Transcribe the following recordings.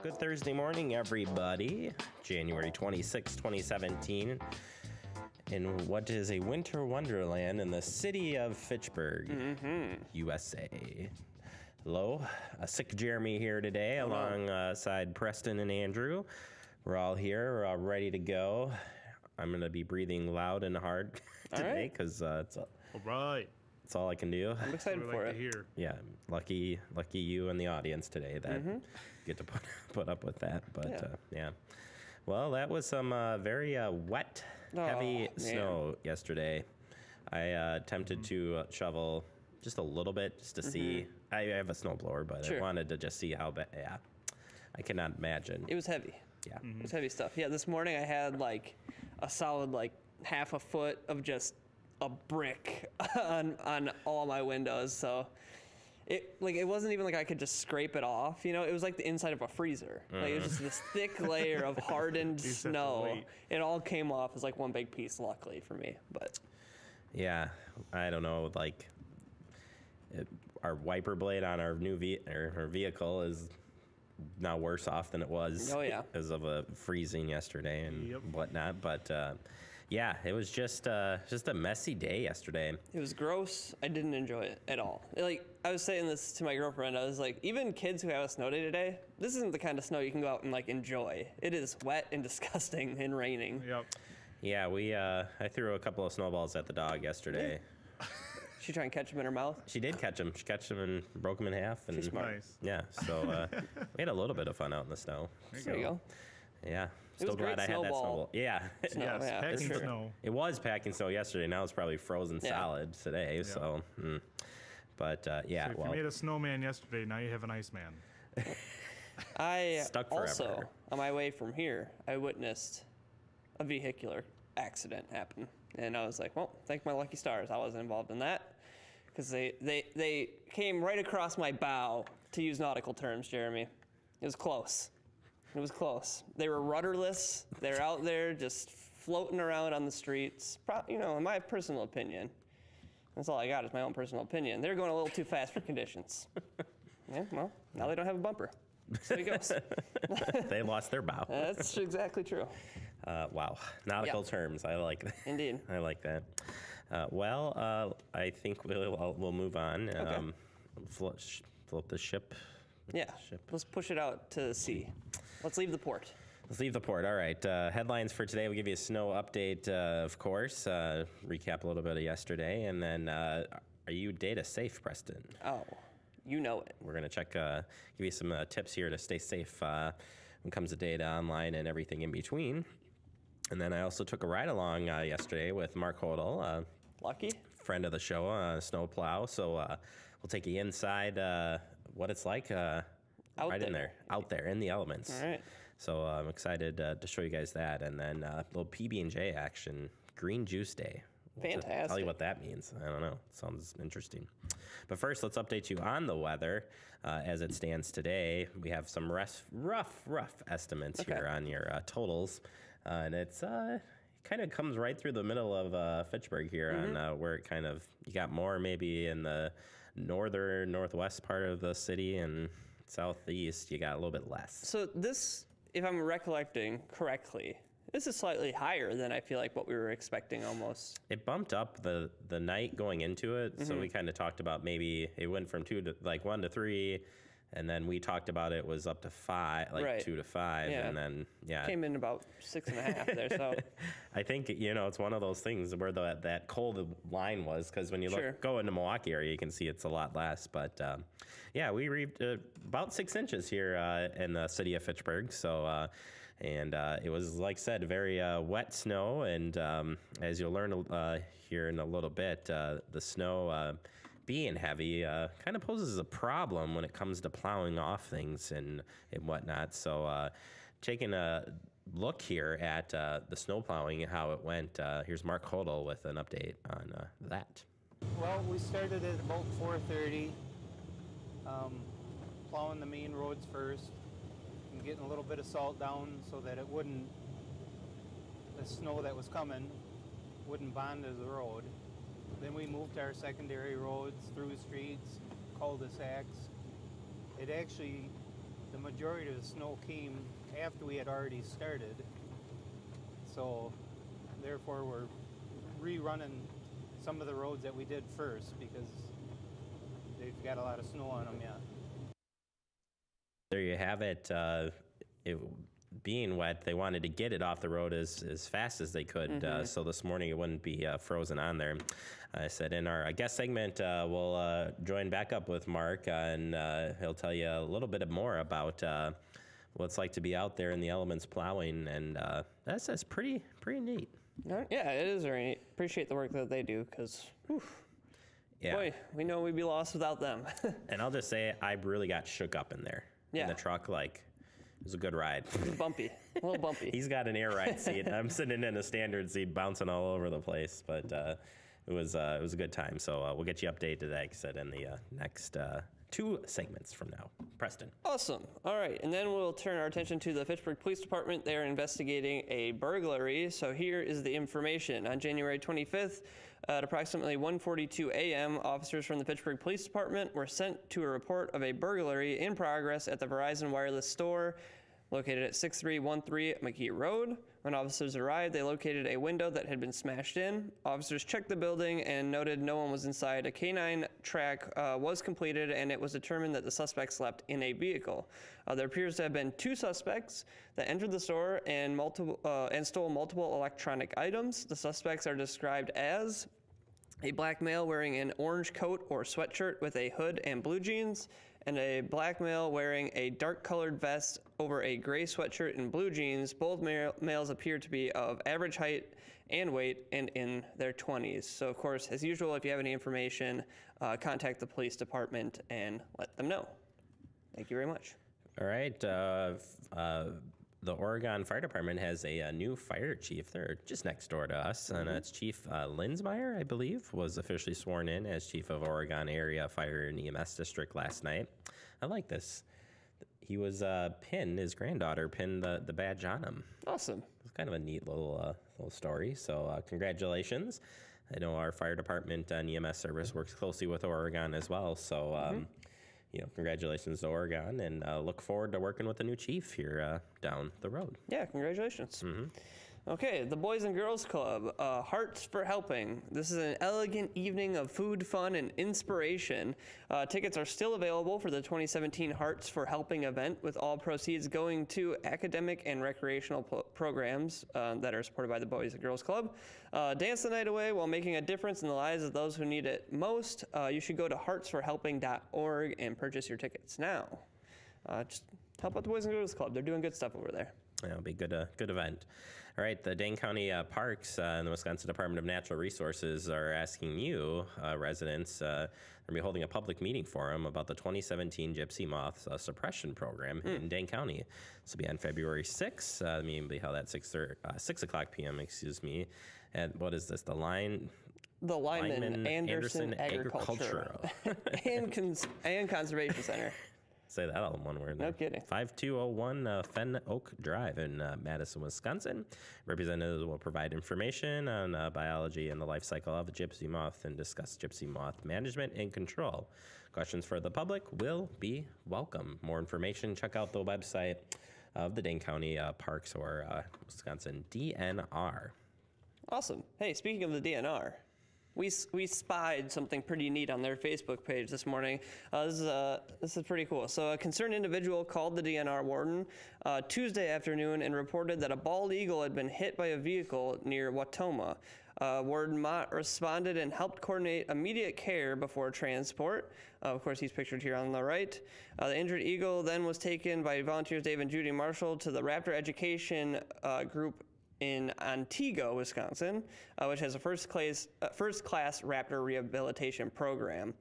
Good Thursday morning, everybody. January 26, 2017. In what is a winter wonderland in the city of Fitchburg, USA. Hello, sick Jeremy here today, alongside Preston and Andrew. We're all here, we're all ready to go. I'm going to be breathing loud and hard today because it's all I can do. I'm excited for it. Yeah, lucky you and the audience today that get to put up with that. But yeah. Well, that was some very wet, heavy snow yesterday. I attempted to shovel just a little bit just to see. I have a snowblower, but I wanted to just see how bad. Yeah, I cannot imagine. It was heavy. Yeah. It was heavy stuff. Yeah, this morning I had like a solid half a foot of just a brick on all my windows. So it wasn't even like I could just scrape it off. You know, it was like the inside of a freezer. Like it was just this thick layer of hardened snow. It all came off as like one big piece, luckily for me. But yeah, I don't know. Our wiper blade on our new our vehicle is now worse off than it was because of a freezing yesterday and whatnot. But yeah, it was just a messy day yesterday. It was gross. I didn't enjoy it at all. Like, I was saying this to my girlfriend. I was like, even kids who have a snow day today, this isn't the kind of snow you can go out and enjoy. It is wet and disgusting and raining. Yep. Yeah, I threw a couple of snowballs at the dog yesterday. She tried and catch him in her mouth? She did catch him. She catched him and broke him in half. And she's smart. Nice. Yeah, so we had a little bit of fun out in the snow. There you go. Yeah, still glad I had that snowball. Yeah. Packing snow. It was packing snow yesterday. Now it's probably frozen solid today. Yeah. So, but yeah. So if you made a snowman yesterday, now you have an iceman. I stuck forever. Also, on my way from here, I witnessed a vehicular accident happen. And I was like, well, thank my lucky stars. I wasn't involved in that because they came right across my bow, to use nautical terms, Jeremy. It was close. It was close. They were rudderless. They're out there just floating around on the streets. In my personal opinion, that's all I got is my own personal opinion. They're going a little too fast for conditions. Yeah, well, now they don't have a bumper. So he goes. They lost their bow. That's exactly true. Wow. Nautical terms. I like that. Indeed. I like that. I think we'll move on. Okay. Float the ship. Yeah. Let's push it out to sea. Let's leave the port. Let's leave the port. All right. Headlines for today. We'll give you a snow update, of course. Recap a little bit of yesterday. And then, are you data safe, Preston? Oh. You know it. We're going to give you some tips here to stay safe when it comes to data online and everything in between. And then I also took a ride along yesterday with Mark Hodel. Lucky. Friend of the show, snowplow. So we'll take you inside what it's like out there in the elements. All right. So I'm excited to show you guys that. And then a little PB&J action, Green Juice Day. Fantastic. Tell you what that means. I don't know. It sounds interesting. But first, let's update you on the weather as it stands today. We have some rough estimates here on your totals. And it's kind of comes right through the middle of Fitchburg here on where it you got more maybe in the northwest part of the city, and southeast you got a little bit less. So this, if I'm recollecting correctly, this is slightly higher than I feel like what we were expecting almost. It bumped up the night going into it. So we kind of talked about maybe it went from 1 to 3. And then we talked about it was up to 5, 2 to 5. Yeah. And then, came in about 6.5 there. So I think, it's one of those things where that cold line was, because when you go into Milwaukee area, you can see it's a lot less. But we reached about 6 inches here in the city of Fitchburg. So, and it was, like I said, very wet snow. And as you'll learn here in a little bit, the snow being heavy kind of poses a problem when it comes to plowing off things and whatnot. So taking a look here at the snow plowing and how it went, here's Mark Hodel with an update on that. Well, we started at about 4:30, plowing the main roads first and getting a little bit of salt down so that the snow that was coming wouldn't bond to the road. Then we moved to our secondary roads, through streets, cul-de-sacs. It actually the majority of the snow came after we had already started. So therefore we're rerunning some of the roads that we did first because they've got a lot of snow on them yet. There you have it. It being wet, they wanted to get it off the road as fast as they could, so this morning it wouldn't be frozen on there. I said in our guest segment, we'll join back up with Mark, and he'll tell you a little bit more about what it's like to be out there in the elements plowing, and that's pretty neat. Yeah, it is very neat. Appreciate the work that they do, because boy, we know we'd be lost without them. And I'll just say, I really got shook up in there. In the truck, like, it was a good ride. It was bumpy, a little bumpy. He's got an air ride seat. I'm sitting in a standard seat, bouncing all over the place, but it was a good time. So we'll get you updated, like I said, in the next 2 segments from now. Preston. Awesome. All right, and then we'll turn our attention to the Fitchburg Police Department. They are investigating a burglary. So here is the information. On January 25th, at approximately 1:42 a.m., officers from the Fitchburg Police Department were sent to a report of a burglary in progress at the Verizon Wireless store located at 6313 McKee Road. When officers arrived, they located a window that had been smashed in. Officers checked the building and noted no one was inside. A canine track was completed, and it was determined that the suspect slept in a vehicle. There appears to have been 2 suspects that entered the store and stole multiple electronic items. The suspects are described as a black male wearing an orange coat or sweatshirt with a hood and blue jeans, and a black male wearing a dark-colored vest over a gray sweatshirt and blue jeans. Both males appear to be of average height and weight and in their 20s. So, of course, as usual, if you have any information, contact the police department and let them know. Thank you very much. All right. The Oregon Fire Department has a new fire chief. They're just next door to us, and it's Chief Linsmeyer, I believe, was officially sworn in as Chief of Oregon Area Fire and EMS District last night. I like this. He was pinned, his granddaughter pinned the badge on him. Awesome. It's kind of a neat little story, so congratulations. I know our fire department and EMS service works closely with Oregon as well, so congratulations to Oregon, and look forward to working with the new chief here down the road. Yeah, congratulations. Okay, the Boys and Girls Club, Hearts for Helping. This is an elegant evening of food, fun, and inspiration. Tickets are still available for the 2017 Hearts for Helping event, with all proceeds going to academic and recreational programs that are supported by the Boys and Girls Club. Dance the night away while making a difference in the lives of those who need it most. You should go to heartsforhelping.org and purchase your tickets now. Just help out the Boys and Girls Club. They're doing good stuff over there. It'll be a good event. All right, the Dane County Parks and the Wisconsin Department of Natural Resources are asking you, residents, they're going to be holding a public meeting forum about the 2017 gypsy moth suppression program in Dane County. This will be on February 6th. The meeting will be held at 6 o'clock p.m., And what is this? The Lyman Anderson Agricultural and Conservation Center. Say that all in one word. No kidding. 5201 Fen Oak Drive in Madison, Wisconsin. Representatives will provide information on biology and the life cycle of the gypsy moth and discuss gypsy moth management and control. Questions for the public will be welcome. More information, check out the website of the Dane County Parks or Wisconsin DNR. Awesome. Hey, speaking of the DNR, we spied something pretty neat on their Facebook page this morning. This is pretty cool. So a concerned individual called the DNR warden Tuesday afternoon and reported that a bald eagle had been hit by a vehicle near Watoma. Warden Mott responded and helped coordinate immediate care before transport. Of course, he's pictured here on the right. The injured eagle then was taken by volunteers Dave and Judy Marshall to the Raptor Education Group in Antigo, Wisconsin, which has a first-class raptor rehabilitation program.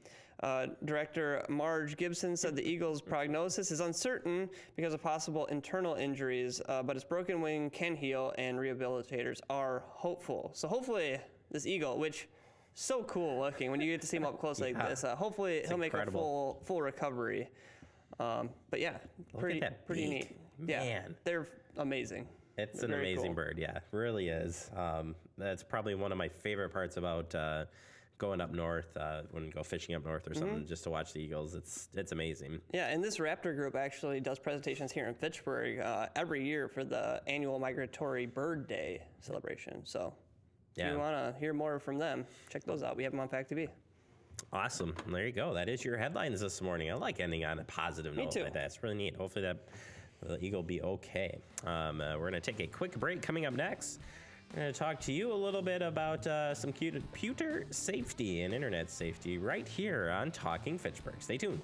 Director Marge Gibson said the eagle's prognosis is uncertain because of possible internal injuries, but its broken wing can heal, and rehabilitators are hopeful. So hopefully this eagle, which so cool looking when you get to see him up close like this, hopefully he'll make a full recovery. But yeah, pretty neat. Man. Yeah, they're amazing. It's an amazing bird, yeah, really is. That's probably one of my favorite parts about going up north, when we go fishing up north or something, just to watch the eagles. It's amazing. Yeah, and this raptor group actually does presentations here in Fitchburg every year for the annual Migratory Bird Day celebration. So if you want to hear more from them, check those out. We have them on FACTv. Awesome. There you go. That is your headlines this morning. I like ending on a positive note like that. It's really neat. Hopefully that the eagle will be okay. We're going to take a quick break. Coming up next, we're going to talk to you a little bit about some computer safety and internet safety right here on Talking Fitchburg. Stay tuned.